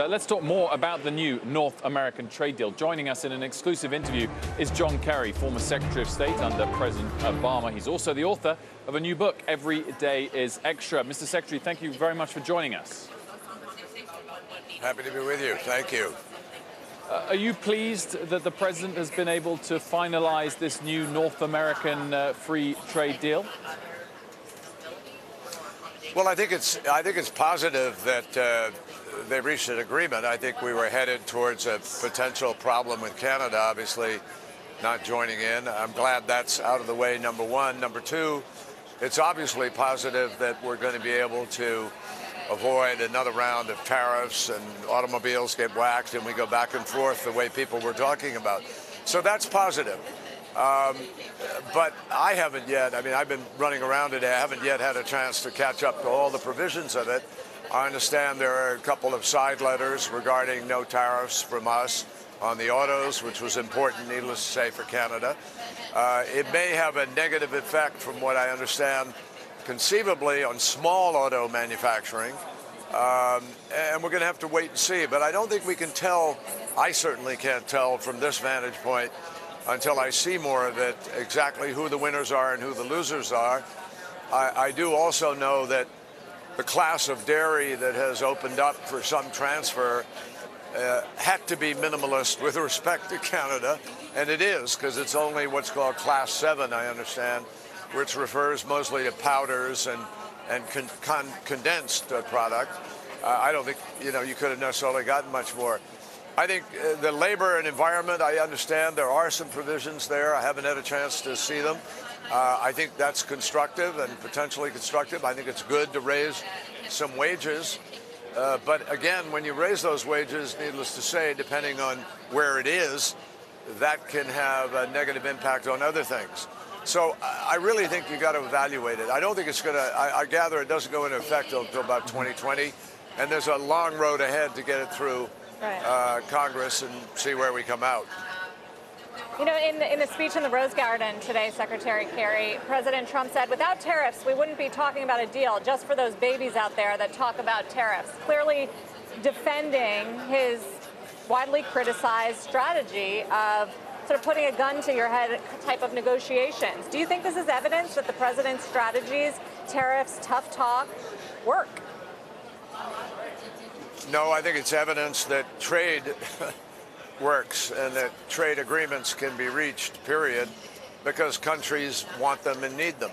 Let's talk more about the new North American trade deal. Joining us in an exclusive interview is John Kerry, former Secretary of State under President Obama. He's also the author of a new book, Every Day is Extra. Mr. Secretary, thank you very much for joining us. Happy to be with you. Thank you. Are you pleased that the President has been able to finalize this new North American free trade deal? Well, I think it's positive that they reached an agreement. I think we were headed towards a potential problem with Canada, obviously not joining in. I'm glad that's out of the way, number one. Number two, it's obviously positive that we're going to be able to avoid another round of tariffs and automobiles get whacked and we go back and forth the way people were talking about. So that's positive. But I haven't yet, I've been running around today. I haven't yet had a chance to catch up to all the provisions of it. I understand there are a couple of side letters regarding no tariffs from us on the autos, which was important, needless to say, for Canada. It may have a negative effect, from what I understand, conceivably on small auto manufacturing. And we're going to have to wait and see. But I don't think we can tell, I certainly can't tell from this vantage point until I see more of it, exactly who the winners are and who the losers are. I do also know that the class of dairy that has opened up for some transfer had to be minimalist with respect to Canada, and it is, because it's only what's called Class 7, I understand, which refers mostly to powders and condensed product. I don't think, you could have necessarily gotten much more. I think the labor and environment, I understand there are some provisions there. I haven't had a chance to see them. I think that's constructive and potentially constructive. I think it's good to raise some wages. But again, when you raise those wages, needless to say, depending on where it is, that can have a negative impact on other things. So I really think you got to evaluate it. I don't think it's going to, I gather it doesn't go into effect until about 2020. And there's a long road ahead to get it through Congress and see where we come out. In the speech in the Rose Garden today, Secretary Kerry, President Trump said, without tariffs, we wouldn't be talking about a deal, just for those babies out there that talk about tariffs. Clearly defending his widely criticized strategy of sort of putting a gun to your head type of negotiations. Do you think this is evidence that the president's strategies, tariffs, tough talk, work? No, I think it's evidence that trade works and that trade agreements can be reached, period, because countries want them and need them.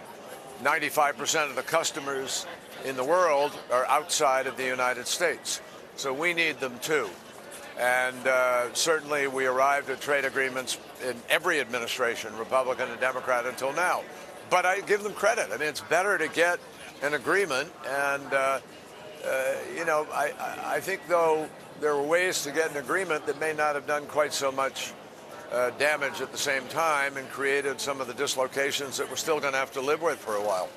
95% of the customers in the world are outside of the United States, so we need them too. And certainly we arrived at trade agreements in every administration, Republican and Democrat, until now. But I give them credit. It's better to get an agreement. And, I think, though, there were ways to get an agreement that may not have done quite so much damage at the same time and created some of the dislocations that we're still going to have to live with for a while.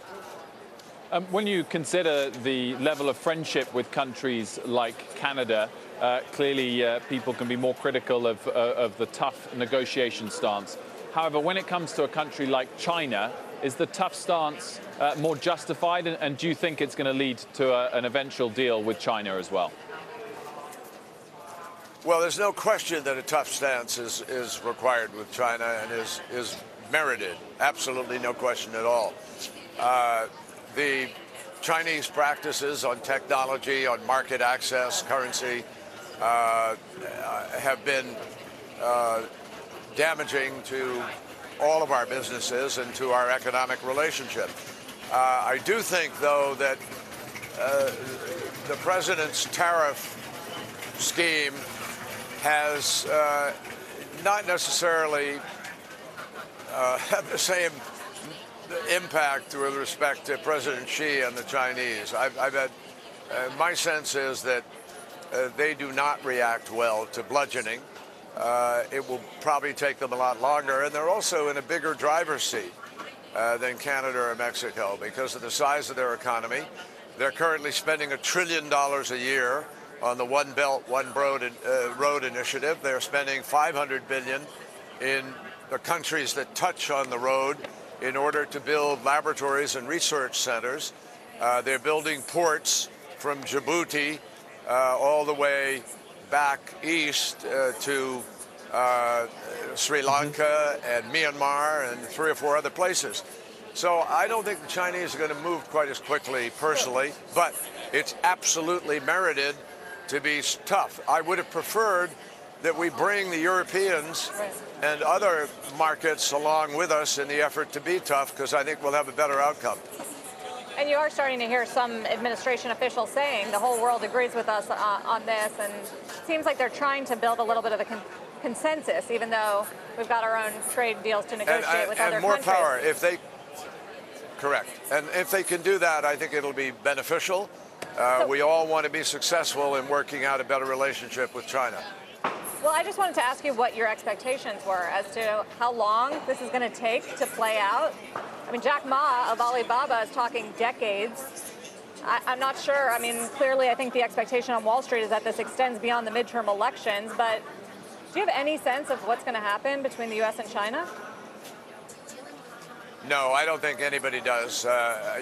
When you consider the level of friendship with countries like Canada, clearly people can be more critical of the tough negotiation stance. However, when it comes to a country like China, is the tough stance more justified? And do you think it's going to lead to an eventual deal with China as well? Well, there's no question that a tough stance is required with China and is merited. Absolutely no question at all. The Chinese practices on technology, on market access, currency, have been damaging to all of our businesses and to our economic relationship. I do think, though, that the president's tariff scheme has not necessarily had the same impact with respect to President Xi and the Chinese. My sense is that they do not react well to bludgeoning. It will probably take them a lot longer, and they're also in a bigger driver's seat than Canada or Mexico because of the size of their economy. They're currently spending $1 trillion a year on the One Belt, One Road initiative. They're spending $500 billion in the countries that touch on the road in order to build laboratories and research centers. They're building ports from Djibouti all the way back east to Sri Lanka and Myanmar and 3 or 4 other places. So I don't think the Chinese are going to move quite as quickly personally, but it's absolutely merited to be tough. I would have preferred that we bring the Europeans and other markets along with us in the effort to be tough, because I think we'll have a better outcome. And you are starting to hear some administration officials saying the whole world agrees with us on this, and it seems like they're trying to build a little bit of a consensus, even though we've got our own trade deals to negotiate with other and more countries. power, if they, correct. And if they can do that, I think it'll be beneficial. We all want to be successful in working out a better relationship with China. Well, I just wanted to ask you what your expectations were as to how long this is going to take to play out. I mean, Jack Ma of Alibaba is talking decades. I'm not sure. I mean, clearly, I think the expectation on Wall Street is that this extends beyond the midterm elections. But do you have any sense of what's going to happen between the U.S. and China? No, I don't think anybody does.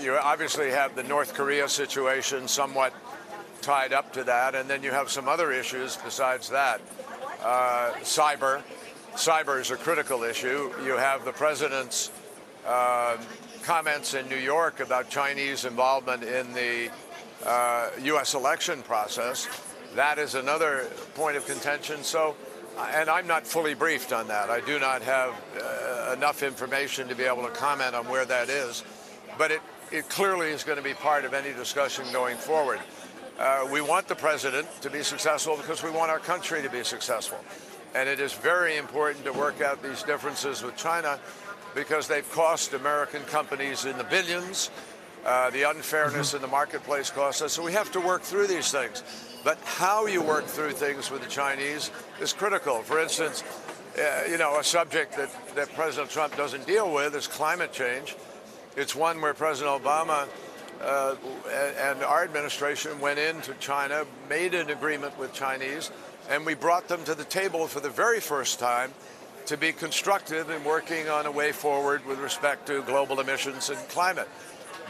You obviously have the North Korea situation somewhat tied up to that, and then you have some other issues besides that. Cyber is a critical issue. You have the president's comments in New York about Chinese involvement in the U.S. election process. That is another point of contention. So, and I'm not fully briefed on that. I do not have enough information to be able to comment on where that is. But it clearly is going to be part of any discussion going forward. We want the president to be successful because we want our country to be successful. And it is very important to work out these differences with China because they've cost American companies in the billions. The unfairness in the marketplace costs us. So we have to work through these things. But how you work through things with the Chinese is critical. For instance, a subject that President Trump doesn't deal with is climate change. It's one where President Obama and our administration went into China, made an agreement with Chinese, and we brought them to the table for the very first time to be constructive in working on a way forward with respect to global emissions and climate.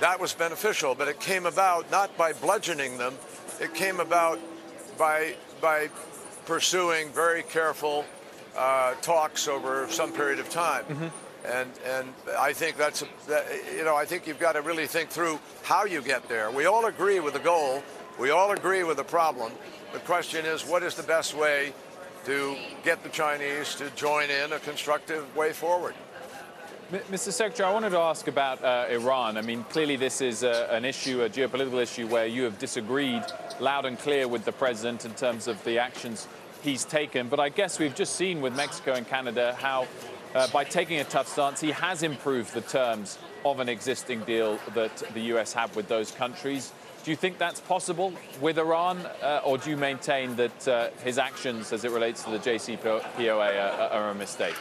That was beneficial, but it came about not by bludgeoning them. It came about by pursuing very careful talks over some period of time. And I think I think you've got to really think through how you get there. We all agree with the goal. We all agree with the problem. The question is, what is the best way to get the Chinese to join in a constructive way forward? Mr. Secretary, I wanted to ask about Iran. I mean, clearly this is an issue, a geopolitical issue, where you have disagreed loud and clear with the president in terms of the actions he's taken. But I guess we've just seen with Mexico and Canada how by taking a tough stance, he has improved the terms of an existing deal that the U.S. have with those countries. Do you think that's possible with Iran, or do you maintain that his actions as it relates to the JCPOA are a mistake?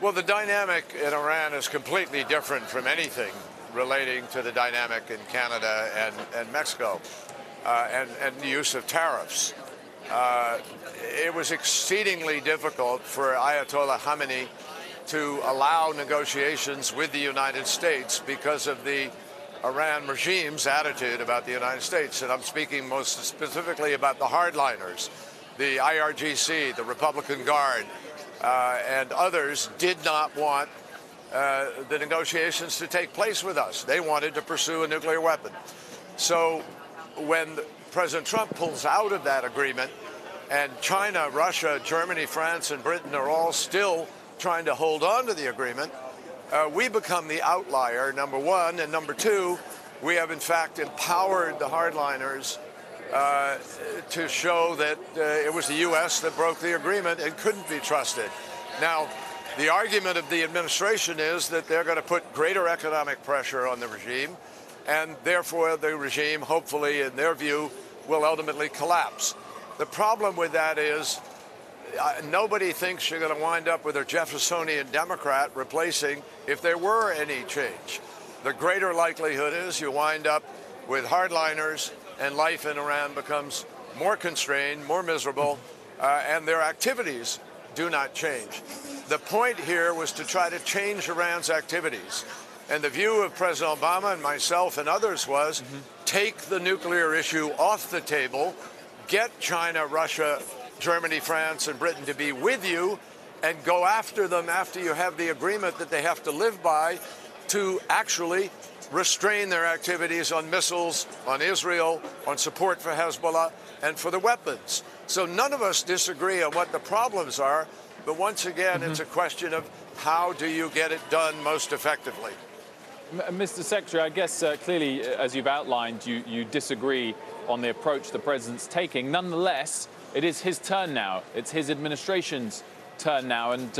Well, the dynamic in Iran is completely different from anything relating to the dynamic in Canada and Mexico and the use of tariffs. It was exceedingly difficult for Ayatollah Khamenei to allow negotiations with the United States because of the Iran regime's attitude about the United States. And I'm speaking most specifically about the hardliners, the IRGC, the Republican Guard, and others did not want the negotiations to take place with us. They wanted to pursue a nuclear weapon. So when President Trump pulls out of that agreement, and China, Russia, Germany, France, and Britain are all still trying to hold on to the agreement, we become the outlier, number one. And number two, we have, in fact, empowered the hardliners to show that it was the U.S. that broke the agreement and couldn't be trusted. Now, the argument of the administration is that they're going to put greater economic pressure on the regime, and therefore the regime, hopefully, in their view, will ultimately collapse. The problem with that is nobody thinks you're going to wind up with a Jeffersonian Democrat replacing if there were any change. The greater likelihood is you wind up with hardliners and life in Iran becomes more constrained, more miserable, and their activities do not change. The point here was to try to change Iran's activities. And the view of President Obama and myself and others was take the nuclear issue off the table, get China, Russia, Germany, France, and Britain to be with you, and go after them after you have the agreement that they have to live by to actually restrain their activities on missiles, on Israel, on support for Hezbollah, and for the weapons. So none of us disagree on what the problems are, but once again, it's a question of how do you get it done most effectively. Mr. Secretary, I guess clearly, as you've outlined, you disagree on the approach the president's taking. Nonetheless, it is his turn now. It's his administration's turn now. And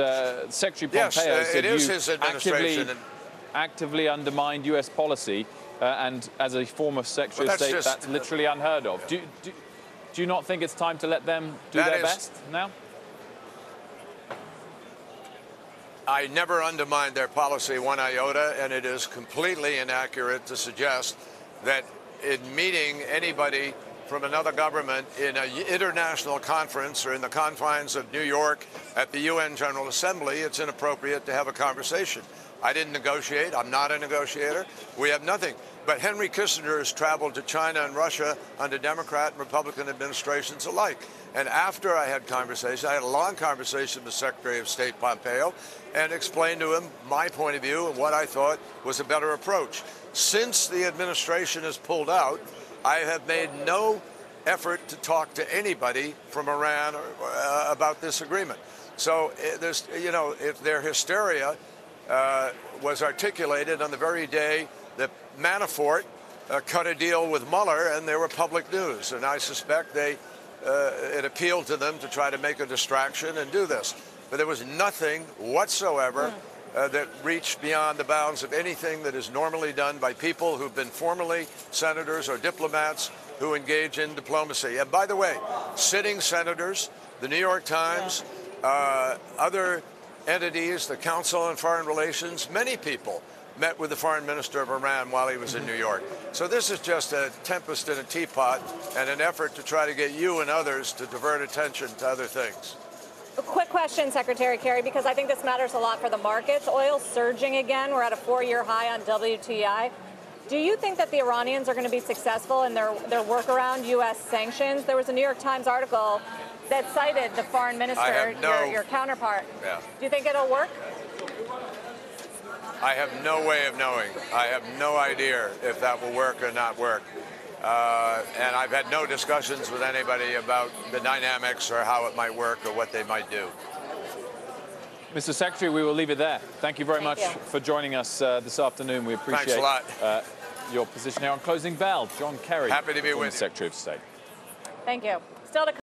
Secretary Pompeo said you actively undermined U.S. policy. And as a former Secretary of State, that's literally unheard of. Do you not think it's time to let them do their best now? I never undermined their policy one iota, and it is completely inaccurate to suggest that in meeting anybody from another government in an international conference or in the confines of New York at the UN General Assembly, it's inappropriate to have a conversation. I didn't negotiate. I'm not a negotiator. We have nothing. But Henry Kissinger has traveled to China and Russia under Democrat and Republican administrations alike. And after I had conversation, I had a long conversation with Secretary of State Pompeo and explained to him my point of view and what I thought was a better approach. Since the administration has pulled out, I have made no effort to talk to anybody from Iran about this agreement. So there's, you know, if their hysteria was articulated on the very day that Manafort cut a deal with Mueller, and they were public news. And I suspect it appealed to them to try to make a distraction and do this. But there was nothing whatsoever that reached beyond the bounds of anything that is normally done by people who've been formerly senators or diplomats who engage in diplomacy. And by the way, sitting senators, the New York Times, other entities, the Council on Foreign Relations, many people met with the foreign minister of Iran while he was in New York. So this is just a tempest in a teapot and an effort to try to get you and others to divert attention to other things. A quick question, Secretary Kerry, because I think this matters a lot for the markets. Oil's surging again. We're at a 4-year high on WTI. Do you think that the Iranians are going to be successful in their work around U.S. sanctions? There was a New York Times article that cited the foreign minister, your counterpart. Yeah. Do you think it'll work? I have no way of knowing. I have no idea if that will work or not work. And I've had no discussions with anybody about the dynamics or how it might work or what they might do. Mr. Secretary, we will leave it there. Thank you very much for joining us this afternoon. We appreciate your position here on Closing Bell. John Kerry, happy to be with you, Secretary of State. Thank you. Still to